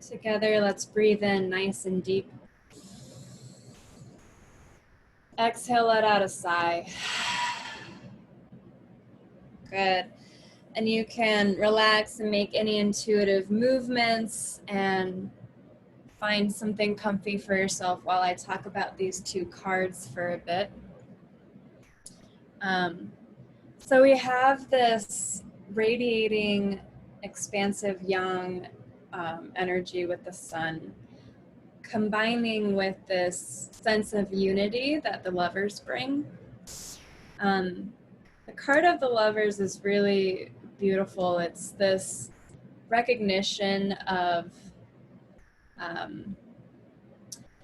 Together, let's breathe in nice and deep. Exhale, let out a sigh. Good. And you can relax and make any intuitive movements and find something comfy for yourself while I talk about these two cards for a bit. So we have this radiating, expansive yang energy with the sun, combining with this sense of unity that the lovers bring. The card of the lovers is really beautiful. It's this recognition of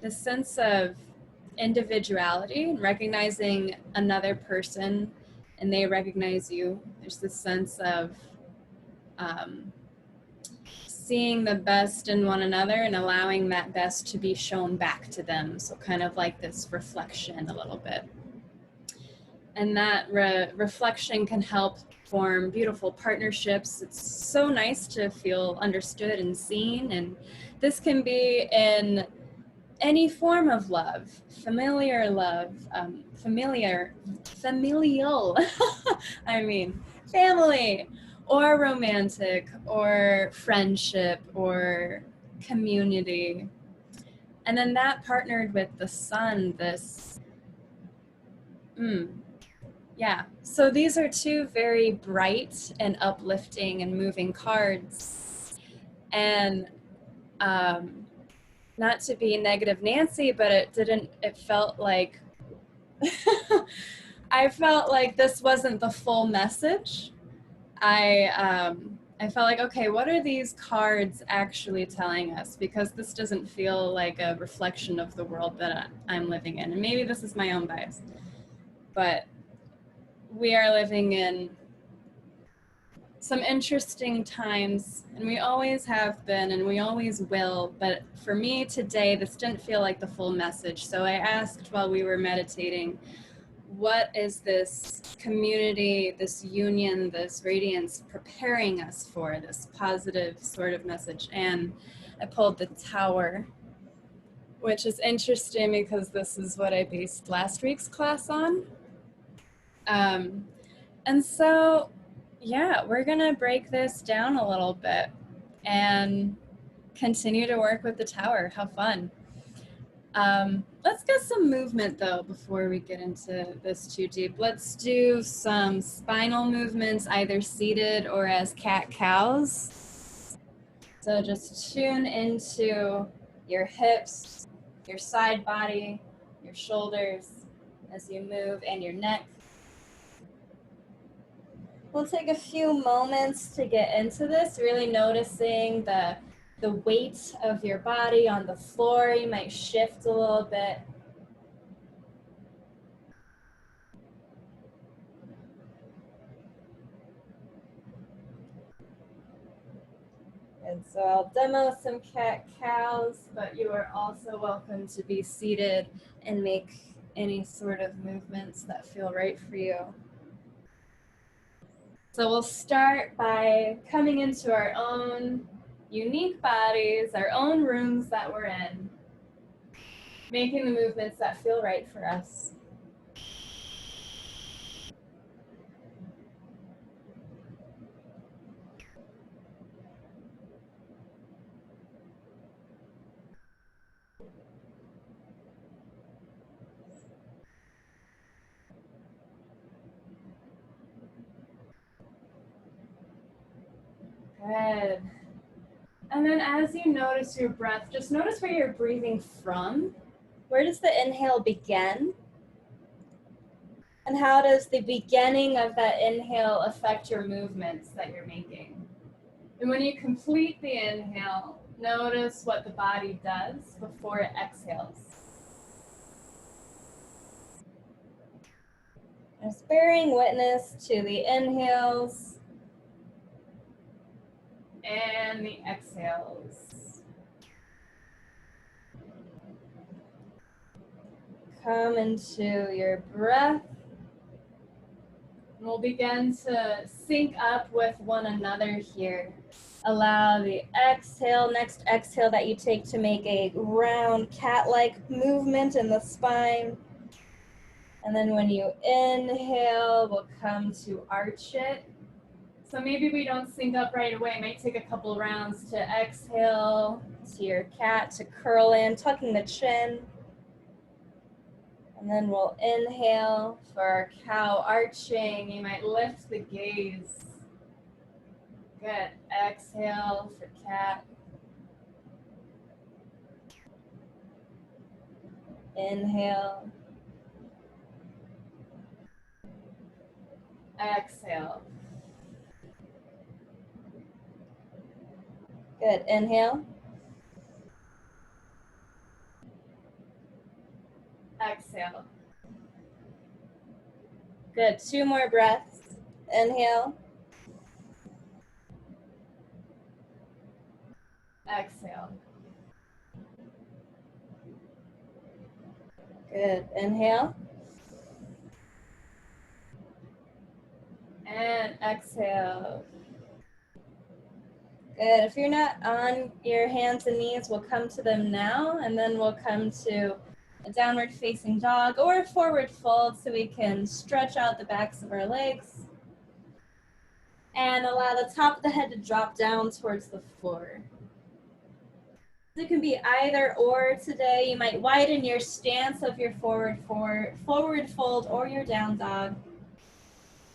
this sense of individuality, recognizing another person and they recognize you. There's this sense of seeing the best in one another and allowing that best to be shown back to them. So kind of like this reflection a little bit. And that reflection can help form beautiful partnerships. It's so nice to feel understood and seen. And this can be in any form of love, familiar love, familial, I mean, family, or romantic, or friendship, or community. And then that partnered with the sun, this, yeah. So these are two very bright and uplifting and moving cards. And not to be negative Nancy, but it felt like, I felt like this wasn't the full message. I felt like, okay, what are these cards actually telling us? Because this doesn't feel like a reflection of the world that I'm living in. And maybe this is my own bias, but we are living in some interesting times, and we always have been, and we always will. But for me today, this didn't feel like the full message. So I asked while we were meditating, what is this community, this union, this radiance preparing us for, this positive sort of message? And I pulled the Tower, which is interesting because this is what I based last week's class on. And so, yeah, we're gonna break this down a little bit and continue to work with the Tower. How fun. Let's get some movement though before we get into this too deep. Let's do some spinal movements, either seated or as cat-cows. So just tune into your hips, your side body, your shoulders as you move, and your neck. We'll take a few moments to get into this, really noticing the weight of your body on the floor. You might shift a little bit. And so I'll demo some cat-cows, but you are also welcome to be seated and make any sort of movements that feel right for you. So we'll start by coming into our own unique bodies, our own rooms that we're in, making the movements that feel right for us. Good. And then as you notice your breath, just notice where you're breathing from. Where does the inhale begin? And how does the beginning of that inhale affect your movements that you're making? And when you complete the inhale, notice what the body does before it exhales. Just bearing witness to the inhales and the exhales. Come into your breath. And we'll begin to sync up with one another here. Allow the next exhale that you take to make a round cat-like movement in the spine. And then when you inhale, we'll come to arch it. So maybe we don't sync up right away. It might take a couple rounds to exhale to your cat, to curl in, tucking the chin. And then we'll inhale for our cow arching. You might lift the gaze. Good. Exhale for cat. Inhale. Exhale. Good. Inhale. Exhale. Good. 2 more breaths. Inhale. Exhale. Good. Inhale. And exhale. Good. If you're not on your hands and knees, we'll come to them now, and then we'll come to a downward facing dog or a forward fold so we can stretch out the backs of our legs and allow the top of the head to drop down towards the floor. It can be either or today. You might widen your stance of your forward fold or your down dog.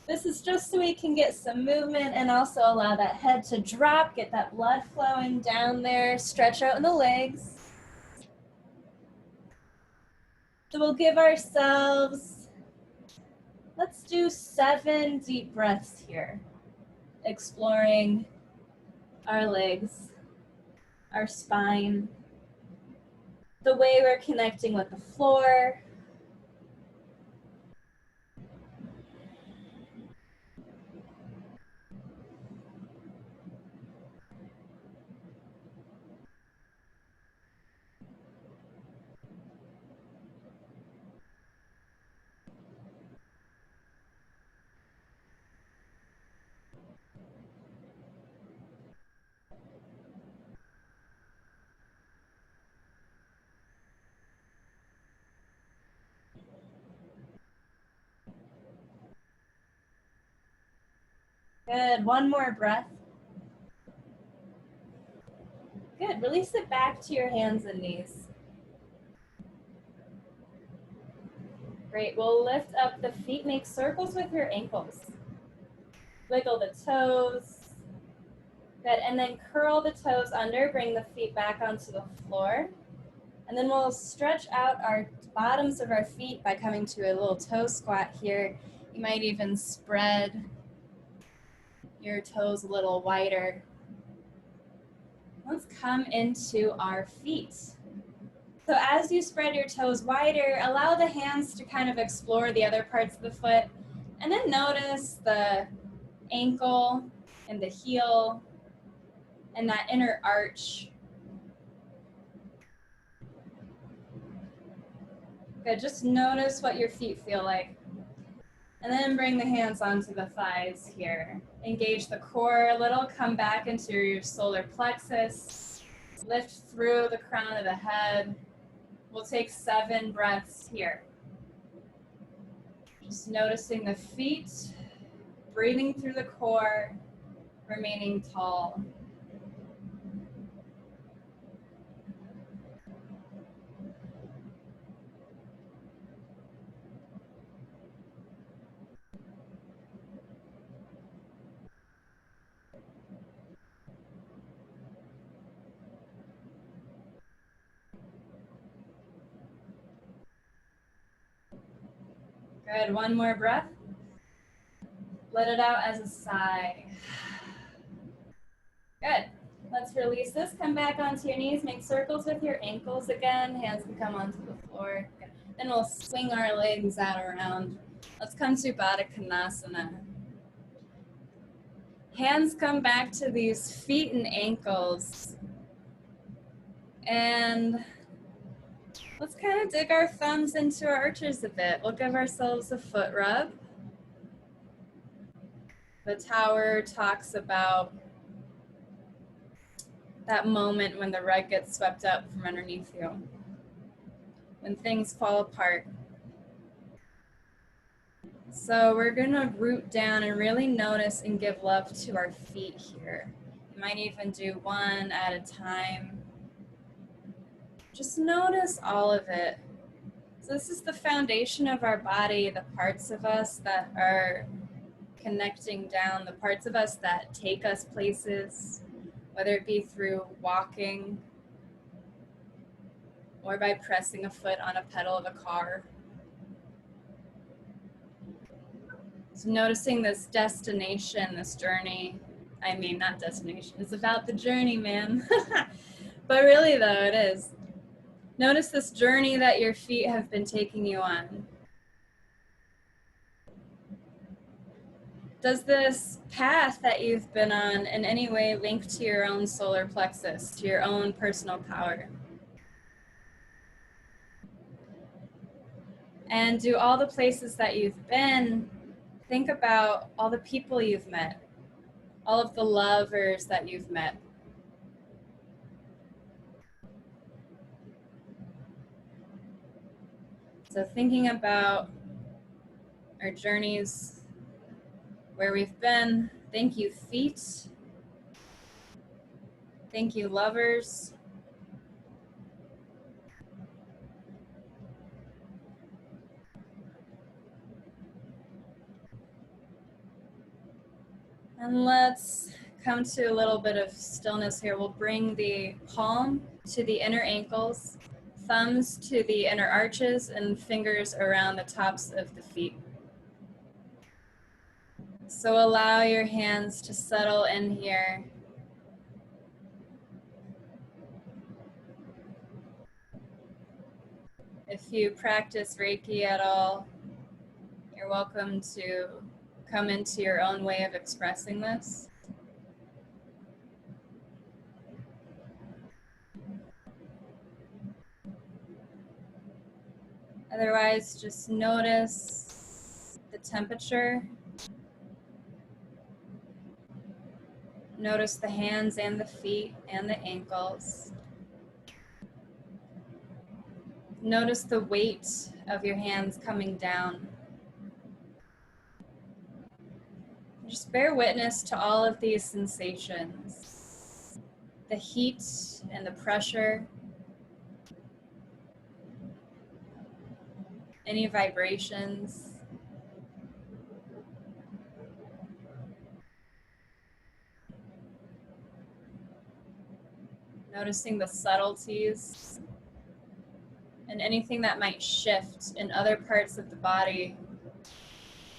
This is just so we can get some movement and also allow that head to drop, get that blood flowing down there, stretch out in the legs. So we'll give ourselves, let's do 7 deep breaths here, exploring our legs, our spine, the way we're connecting with the floor. Good, 1 more breath. Good, release it back to your hands and knees. Great, we'll lift up the feet, make circles with your ankles. Wiggle the toes. Good, and then curl the toes under, bring the feet back onto the floor. And then we'll stretch out our bottoms of our feet by coming to a little toe squat here. You might even spread your toes a little wider. Let's come into our feet. So as you spread your toes wider, allow the hands to kind of explore the other parts of the foot, and then notice the ankle and the heel and that inner arch. Good, just notice what your feet feel like. And then bring the hands onto the thighs here. Engage the core a little, come back into your solar plexus. Lift through the crown of the head. We'll take 7 breaths here. Just noticing the feet, breathing through the core, remaining tall. Good, 1 more breath. Let it out as a sigh. Good. Let's release this. Come back onto your knees. Make circles with your ankles again. Hands can come onto the floor. Good. Then we'll swing our legs out around. Let's come to Baddha Konasana. Hands come back to these feet and ankles. And let's kind of dig our thumbs into our arches a bit. We'll give ourselves a foot rub. The tower talks about that moment when the rug gets swept up from underneath you, when things fall apart. So we're gonna root down and really notice and give love to our feet here. You might even do one at a time. Just notice all of it. So this is the foundation of our body, the parts of us that are connecting down, the parts of us that take us places, whether it be through walking or by pressing a foot on a pedal of a car. So noticing this destination, this journey. I mean, not destination, it's about the journey, man. But really though, it is. Notice this journey that your feet have been taking you on. Does this path that you've been on in any way link to your own solar plexus, to your own personal power? And do all the places that you've been, think about all the people you've met, all of the lovers that you've met. So thinking about our journeys, where we've been. Thank you, feet. Thank you, lovers. And let's come to a little bit of stillness here. We'll bring the palm to the inner ankles, thumbs to the inner arches, and fingers around the tops of the feet. So allow your hands to settle in here. If you practice Reiki at all, you're welcome to come into your own way of expressing this. Otherwise, just notice the temperature. Notice the hands and the feet and the ankles. Notice the weight of your hands coming down. Just bear witness to all of these sensations. The heat and the pressure. Any vibrations. Noticing the subtleties and anything that might shift in other parts of the body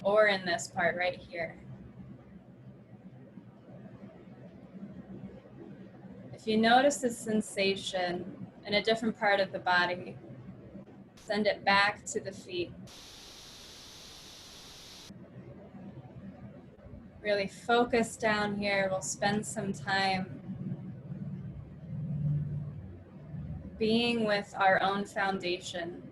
or in this part right here. If you notice a sensation in a different part of the body, send it back to the feet. Really focus down here. We'll spend some time being with our own foundation.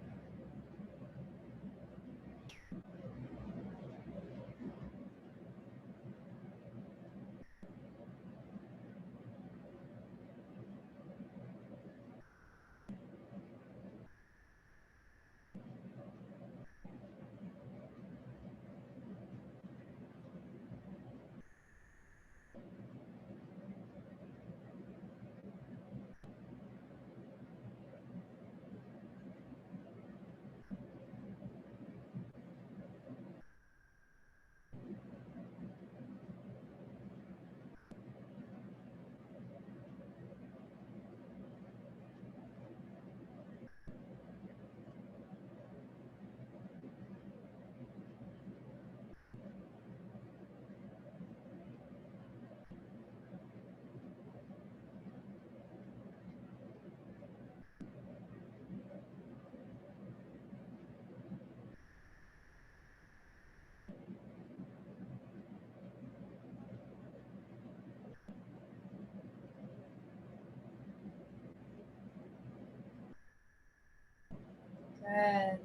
Good.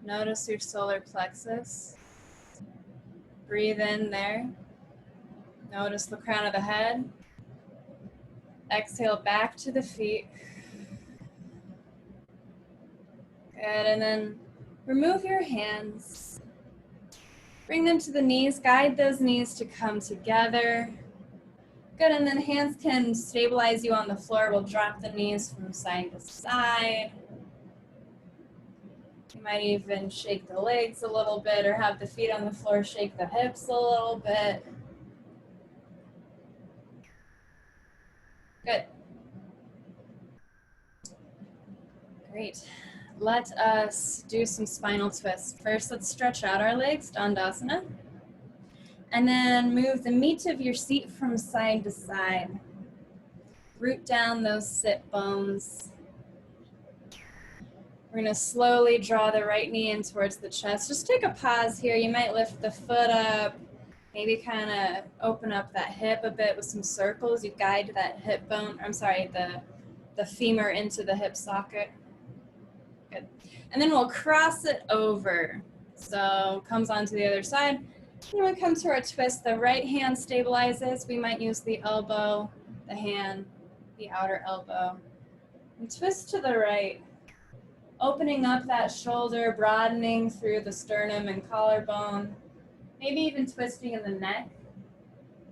Notice your solar plexus. Breathe in there. Notice the crown of the head. Exhale back to the feet. Good, and then remove your hands. Bring them to the knees. Guide those knees to come together. Good, and then hands can stabilize you on the floor. We'll drop the knees from side to side. You might even shake the legs a little bit or have the feet on the floor, shake the hips a little bit. Good. Great. Let us do some spinal twists. First, let's stretch out our legs, Dandasana. And then move the meat of your seat from side to side. Root down those sit bones. We're going to slowly draw the right knee in towards the chest. Just take a pause here. You might lift the foot up, maybe kind of open up that hip a bit with some circles. You guide that hip bone, the femur into the hip socket. Good. And then we'll cross it over. So comes onto the other side. And when we come to our twist, the right hand stabilizes. We might use the elbow, the hand, the outer elbow. And twist to the right. Opening up that shoulder, broadening through the sternum and collarbone. Maybe even twisting in the neck.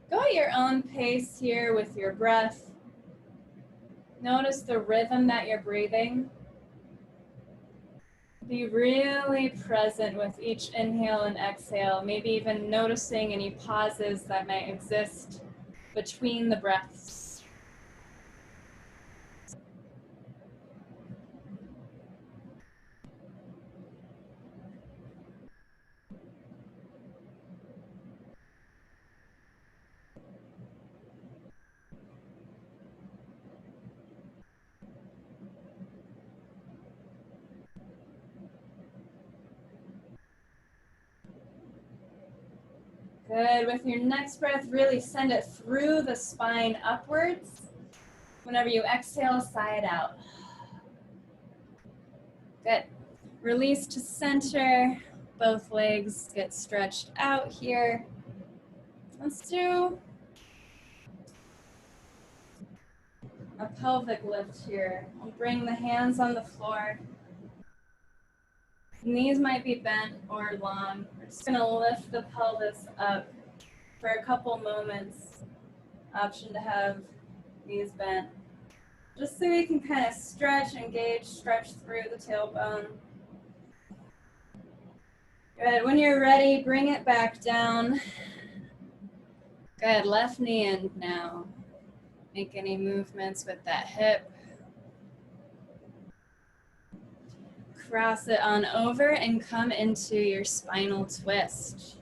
Go at your own pace here with your breath. Notice the rhythm that you're breathing. Be really present with each inhale and exhale, maybe even noticing any pauses that might exist between the breaths. Good. With your next breath, really send it through the spine upwards. Whenever you exhale, sigh it out. Good. Release to center. Both legs get stretched out here. Let's do a pelvic lift here. We'll bring the hands on the floor. Knees might be bent or long. We're just going to lift the pelvis up for a couple moments. Option to have knees bent. Just so we can kind of stretch, engage, stretch through the tailbone. Good. When you're ready, bring it back down. Good. Left knee in now. Make any movements with that hip. Cross it on over and come into your spinal twist.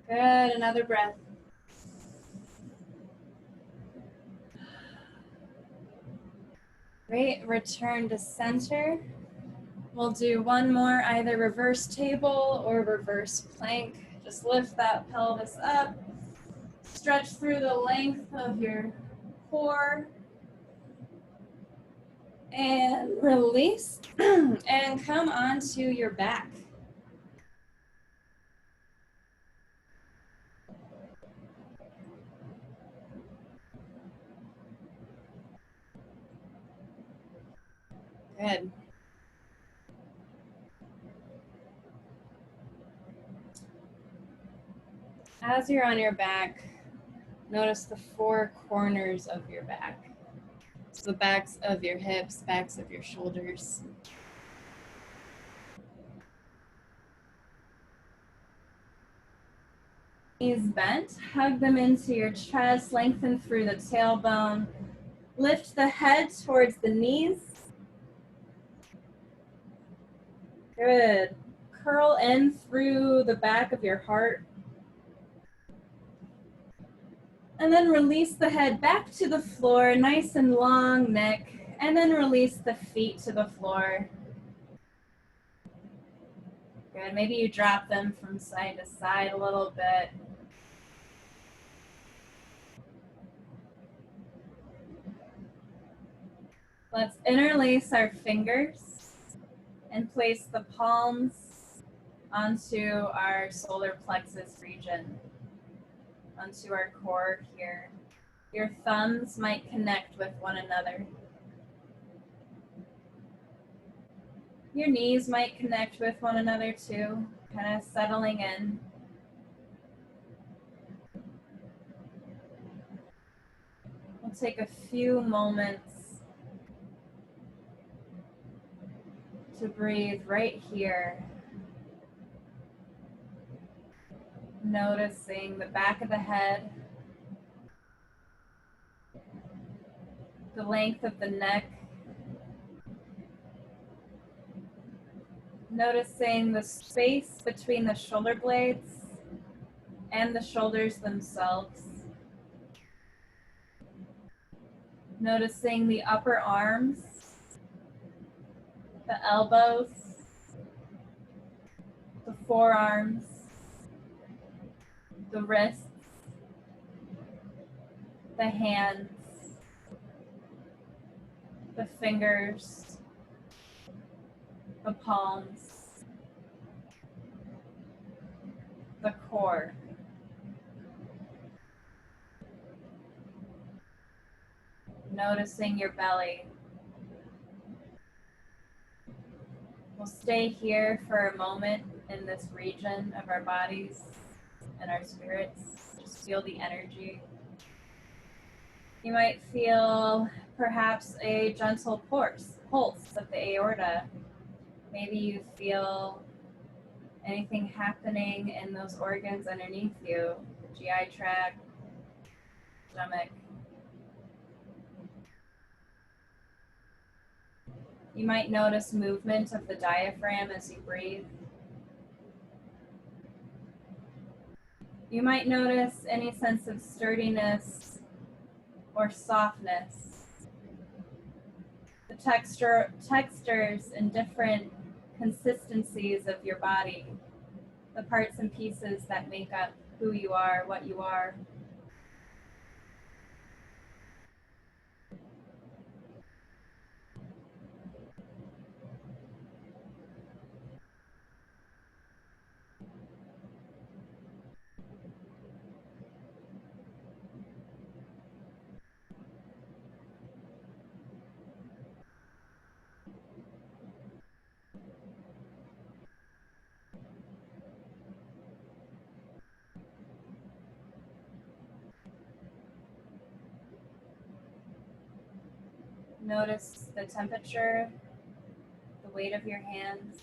Good, another breath. Great, return to center. We'll do one more, either reverse table or reverse plank. Just lift that pelvis up. Stretch through the length of your core. And release. And come onto your back. Good. As you're on your back, notice the four corners of your back. So the backs of your hips, backs of your shoulders. Knees bent, hug them into your chest, lengthen through the tailbone. Lift the head towards the knees. Good. curl in through the back of your heart. And then release the head back to the floor, nice and long neck. And then release the feet to the floor. Good. Maybe you drop them from side to side a little bit. Let's interlace our fingers and place the palms onto our solar plexus region, onto our core here. Your thumbs might connect with one another. Your knees might connect with one another too, kind of settling in. We'll take a few moments to breathe right here. Noticing the back of the head, the length of the neck, noticing the space between the shoulder blades and the shoulders themselves. Noticing the upper arms, the elbows, the forearms, the wrists, the hands, the fingers, the palms, the core. Noticing your belly. We'll stay here for a moment in this region of our bodies and our spirits. Just feel the energy. You might feel perhaps a gentle pulse of the aorta. Maybe you feel anything happening in those organs underneath you, the GI tract, stomach. You might notice movement of the diaphragm as you breathe. You might notice any sense of sturdiness or softness. The textures and different consistencies of your body, the parts and pieces that make up who you are, what you are. Notice the temperature, the weight of your hands.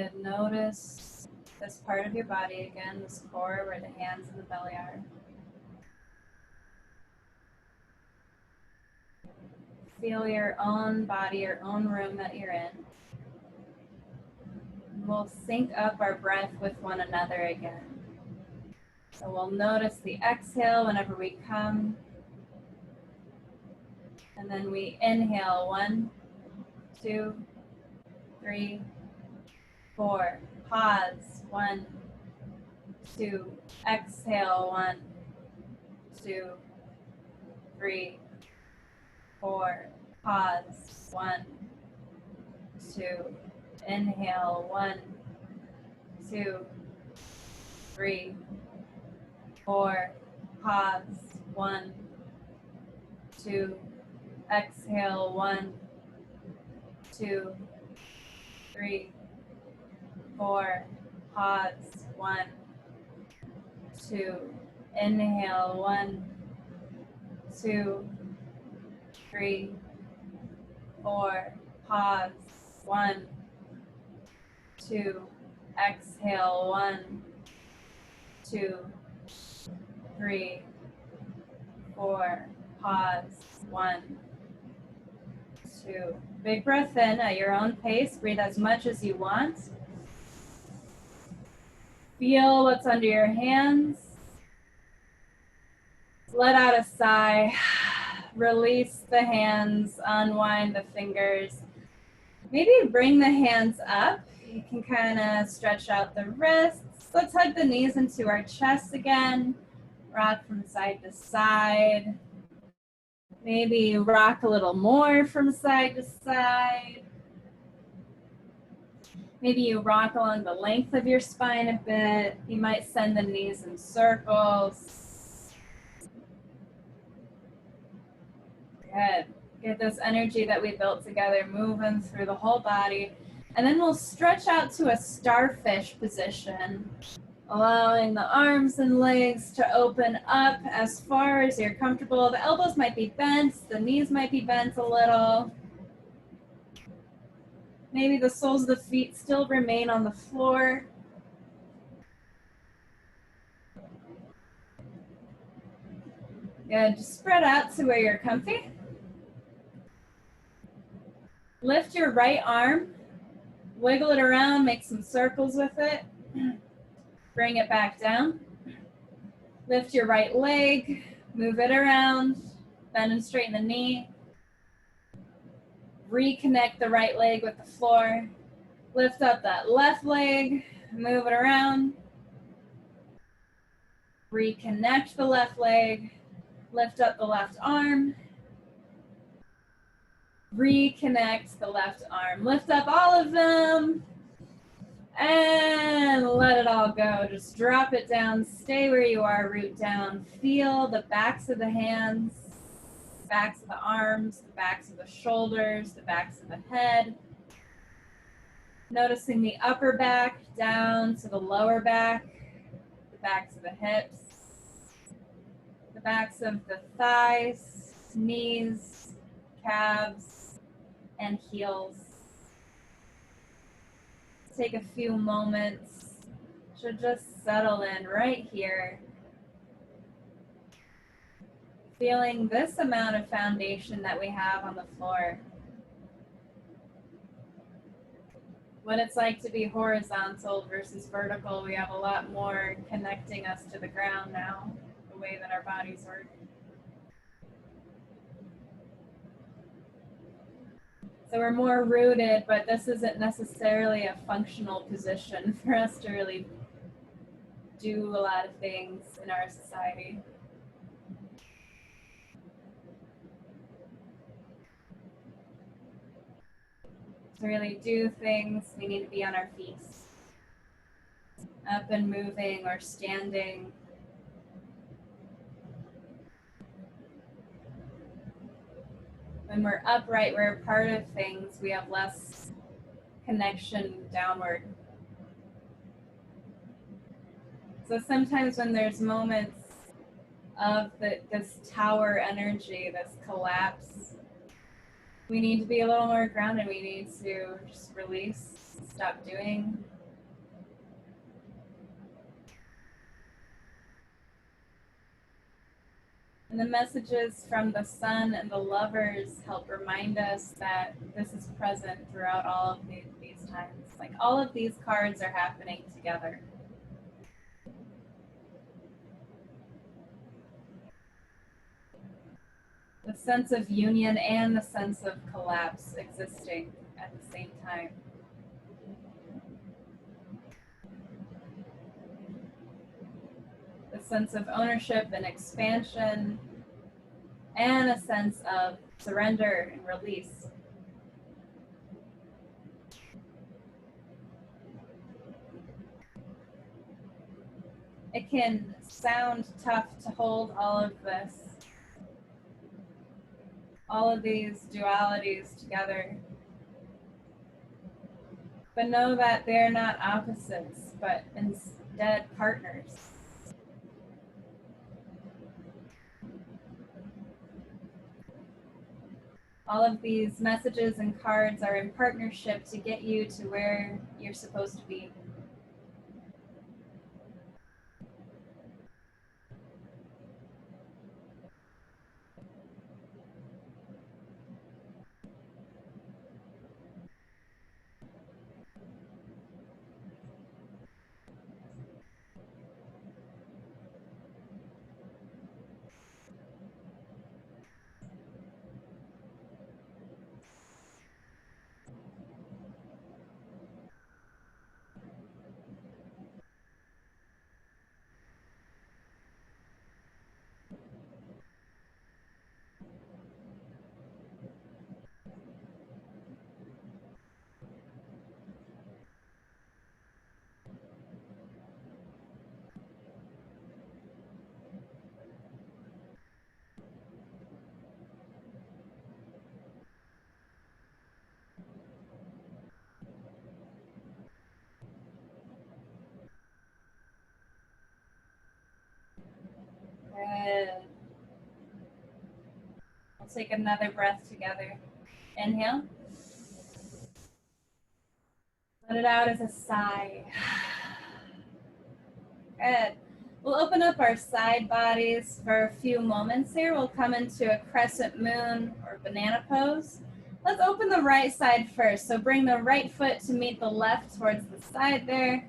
Good. Notice this part of your body again, this core where the hands and the belly are. Feel your own body, your own room that you're in. We'll sync up our breath with one another again. So we'll notice the exhale whenever we come. And then we inhale 1, 2, 3, 4. Pause 1, 2. Exhale 1, 2, 3, 4. Pause 1, 2. Inhale 1, 2, 3, 4. Pause 1, 2. Exhale 1, 2, 3, 4. Pause 1, 2. Inhale 1, 2, 3, 4. Pause 1, 2. Exhale 1, 2, 3, 4. Pause 1, 2. Big breath in at your own pace. Breathe as much as you want. Feel what's under your hands. Let out a sigh. Release the hands, unwind the fingers. Maybe bring the hands up. You can kind of stretch out the wrists. Let's hug the knees into our chest again. Rock from side to side. Maybe rock a little more from side to side. Maybe you rock along the length of your spine a bit. You might send the knees in circles. Good. Get this energy that we built together moving through the whole body. And then we'll stretch out to a starfish position, allowing the arms and legs to open up as far as you're comfortable. The elbows might be bent, the knees might be bent a little. Maybe the soles of the feet still remain on the floor. Good, just spread out to where you're comfy. Lift your right arm, wiggle it around, make some circles with it. Bring it back down. Lift your right leg, move it around, bend and straighten the knee. Reconnect the right leg with the floor. Lift up that left leg, move it around. Reconnect the left leg, lift up the left arm. Reconnect the left arm. Lift up all of them and let it all go. Just drop it down, stay where you are, root down. Feel the backs of the hands, backs of the arms, the backs of the shoulders, the backs of the head. Noticing the upper back down to the lower back, the backs of the hips, the backs of the thighs, knees, calves, and heels. Take a few moments to just settle in right here. Feeling this amount of foundation that we have on the floor. What it's like to be horizontal versus vertical. We have a lot more connecting us to the ground now, the way that our bodies work. So we're more rooted, but this isn't necessarily a functional position for us to really do a lot of things in our society. To really do things, we need to be on our feet. Up and moving or standing. When we're upright, we're a part of things, we have less connection downward. So sometimes when there's moments of this tower energy, this collapse, we need to be a little more grounded. We need to just release, stop doing, And the messages from the sun and the lovers help remind us that this is present throughout all of these times. Like all of these cards are happening together. The sense of union and the sense of collapse existing at the same time. The sense of ownership and expansion, and a sense of surrender and release. It can sound tough to hold all of this, all of these dualities together. But know that they're not opposites, but instead partners. All of these messages and cards are in partnership to get you to where you're supposed to be. Good. We'll take another breath together. Inhale. Let it out as a sigh. Good. We'll open up our side bodies for a few moments here. We'll come into a crescent moon or banana pose. Let's open the right side first. So bring the right foot to meet the left towards the side there.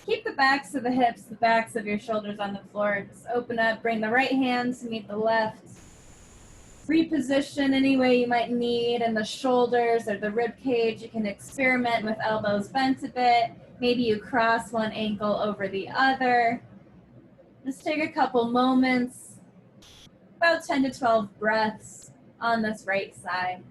Keep the backs of the hips, the backs of your shoulders on the floor. Just open up, bring the right hand to meet the left. Reposition any way you might need in the shoulders or the rib cage. You can experiment with elbows bent a bit. Maybe you cross one ankle over the other. Just take a couple moments, about 10 to 12 breaths on this right side.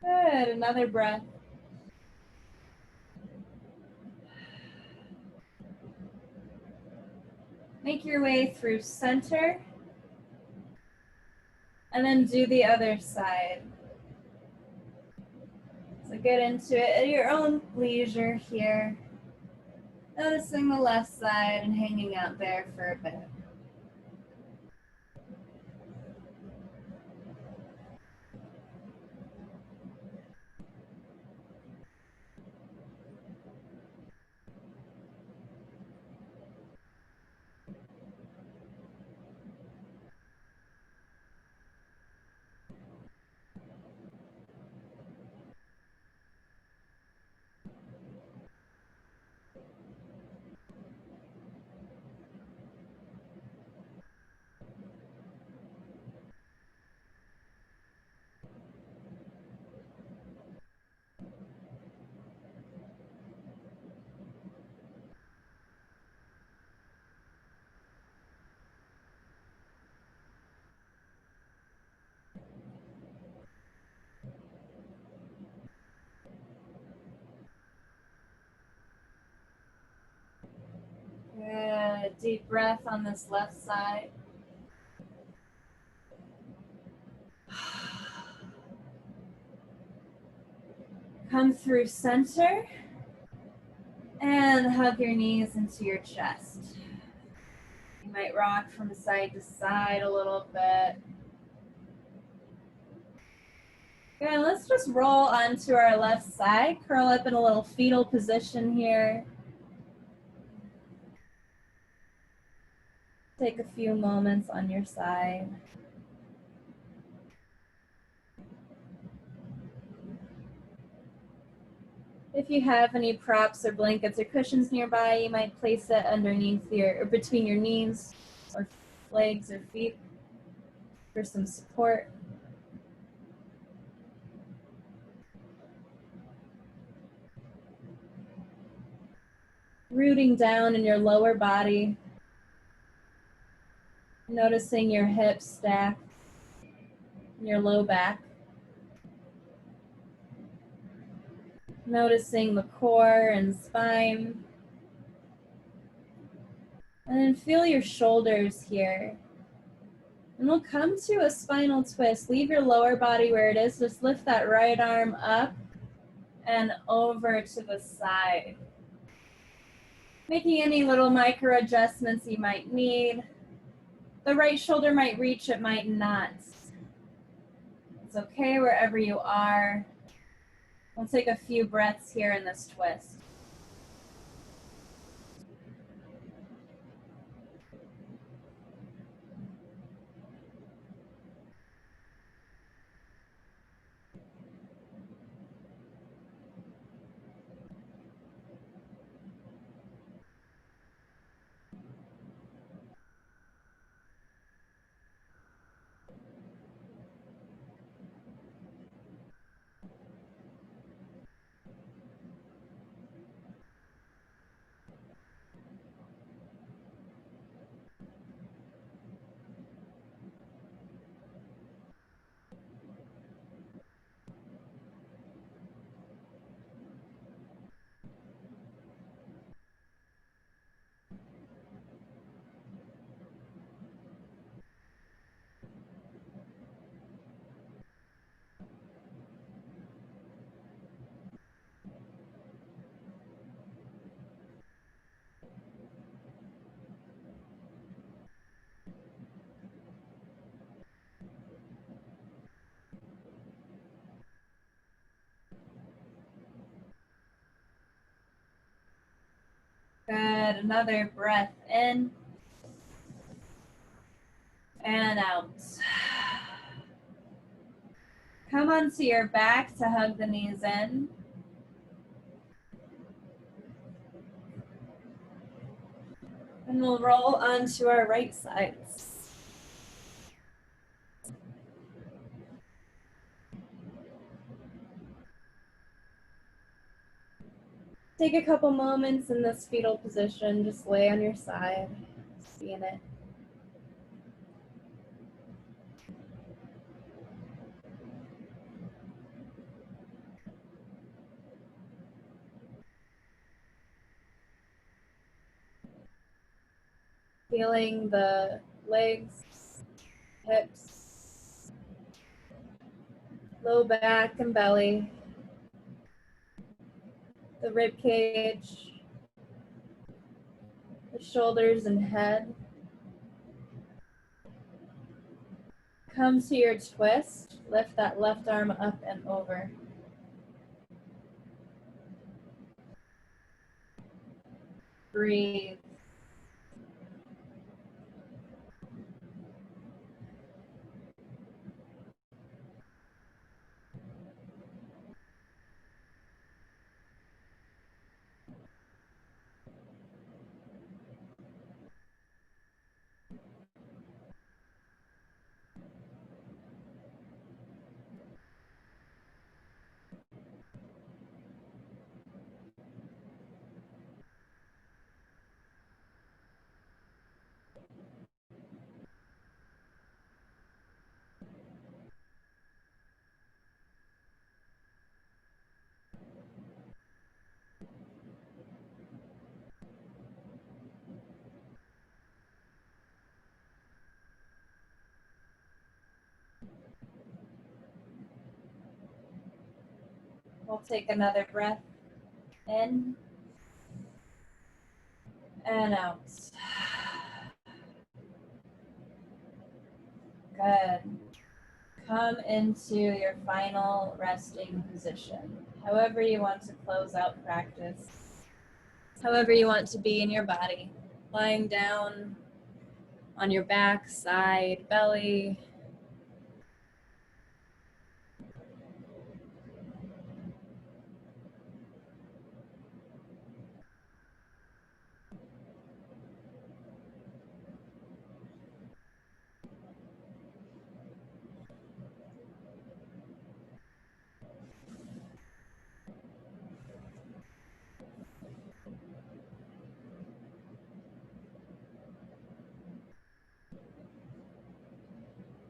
Good, another breath. Make your way through center, and then do the other side. So get into it at your own leisure here. Noticing the left side and hanging out there for a bit. Good. Deep breath on this left side. Come through center and hug your knees into your chest. You might rock from side to side a little bit. Good, let's just roll onto our left side. Curl up in a little fetal position here. Take a few moments on your side. If you have any props or blankets or cushions nearby, you might place it underneath or between your knees or legs or feet for some support. Rooting down in your lower body, noticing your hips stack, your low back. Noticing the core and spine. And then feel your shoulders here. And we'll come to a spinal twist. Leave your lower body where it is. Just lift that right arm up and over to the side. Making any little micro adjustments you might need. The right shoulder might reach, it might not. It's okay wherever you are. We'll take a few breaths here in this twist. Good, another breath in and out. Come onto your back to hug the knees in. And we'll roll onto our right sides. Take a couple moments in this fetal position. Just lay on your side, seeing it. Feeling the legs, hips, low back and belly, the rib cage, the shoulders and head. Come to your twist. Lift that left arm up and over. Breathe. We'll take another breath in and out. Good. Come into your final resting position. However you want to close out practice. However you want to be in your body. Lying down on your back, side, belly.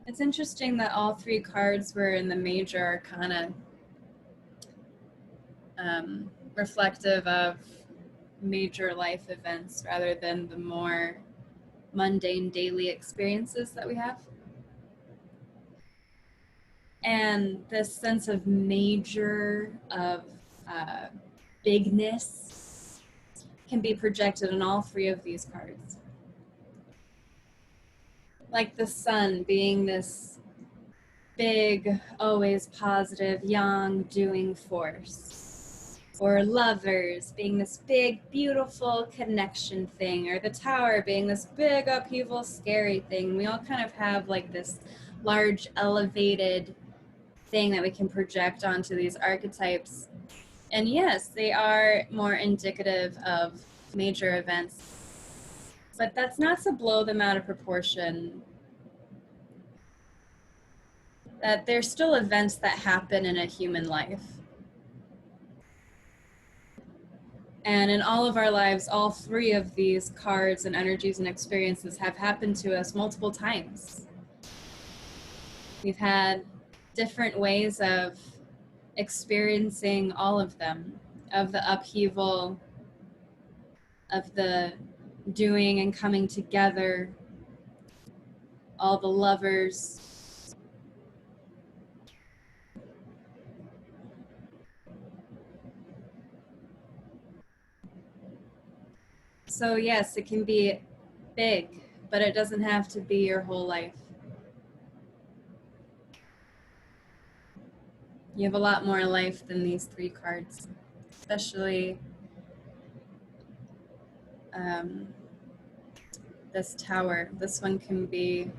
It's interesting that all three cards were in the major arcana, reflective of major life events rather than the more mundane daily experiences that we have. And this sense of major, of bigness, can be projected in all three of these cards. Like the sun being this big, always positive, young, doing force. Or lovers being this big, beautiful connection thing. Or the tower being this big, upheaval, scary thing. We all kind of have like this large, elevated thing that we can project onto these archetypes. And yes, they are more indicative of major events. But that's not to blow them out of proportion. That they're still events that happen in a human life. And in all of our lives, all three of these cards and energies and experiences have happened to us multiple times. We've had different ways of experiencing all of them, of the upheaval, of the doing and coming together, all the lovers. So yes, it can be big, but it doesn't have to be your whole life. You have a lot more life than these three cards, especially this tower. This one can be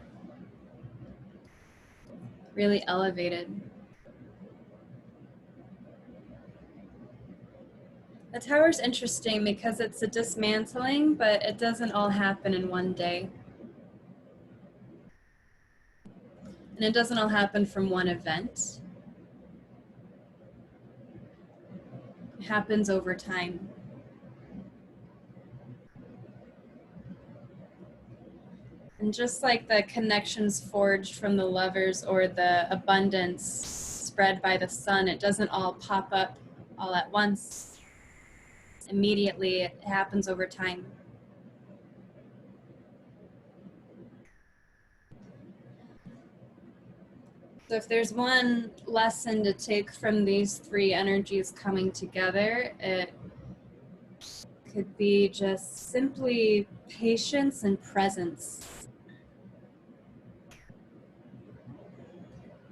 really elevated. The tower's interesting because it's a dismantling, but it doesn't all happen in one day. And it doesn't all happen from one event. It happens over time. And just like the connections forged from the lovers or the abundance spread by the sun, it doesn't all pop up all at once. Immediately, it happens over time. So if there's one lesson to take from these three energies coming together, it could be just simply patience and presence.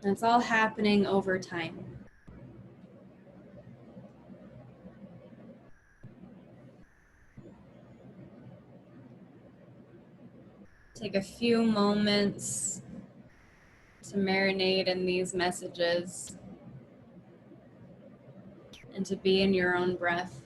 And it's all happening over time. Take a few moments to marinate in these messages and to be in your own breath.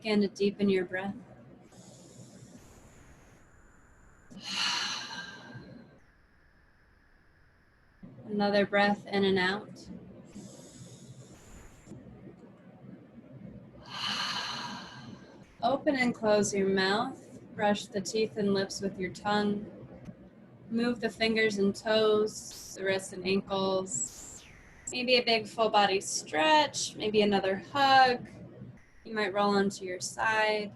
Begin to deepen your breath. Another breath in and out. Open and close your mouth. Brush the teeth and lips with your tongue. Move the fingers and toes, the wrists and ankles. Maybe a big full body stretch, maybe another hug. You might roll onto your side.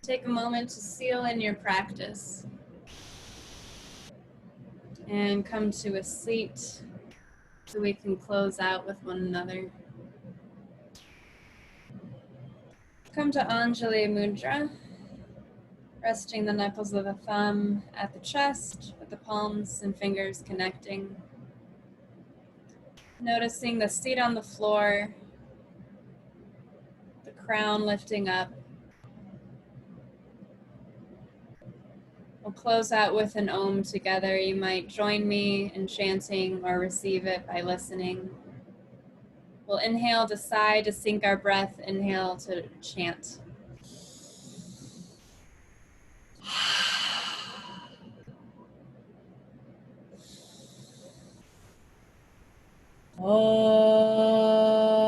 Take a moment to seal in your practice and come to a seat so we can close out with one another. Come to Anjali Mudra, resting the knuckles of the thumb at the chest with the palms and fingers connecting. Noticing the seat on the floor, the crown lifting up. We'll close out with an Om together. You might join me in chanting or receive it by listening. We'll inhale to sigh to sync our breath, inhale to chant. Om.